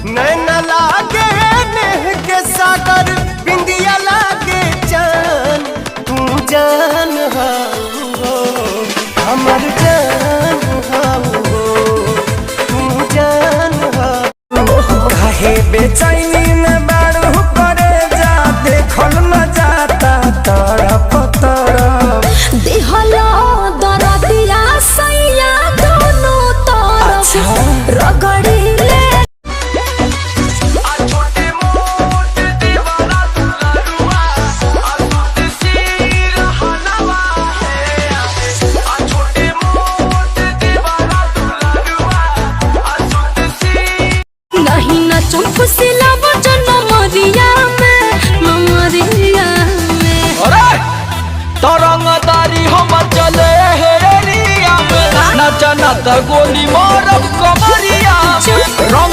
नैना लागे नेह के सागर बिंदिया लागे जान तू जान हो हमर जान हो तू जान हो काहे बेचैनी में बारू करे जा देखल न जाता तरफ तरफ दिहलो दरदिया सैया दोनों तरफ रगड़ी ले नहीं न चुप सिलाव जन्म मरिया में अरे तरंगदारी हम चले हेरिया में नचना त गोली मारब कमरिया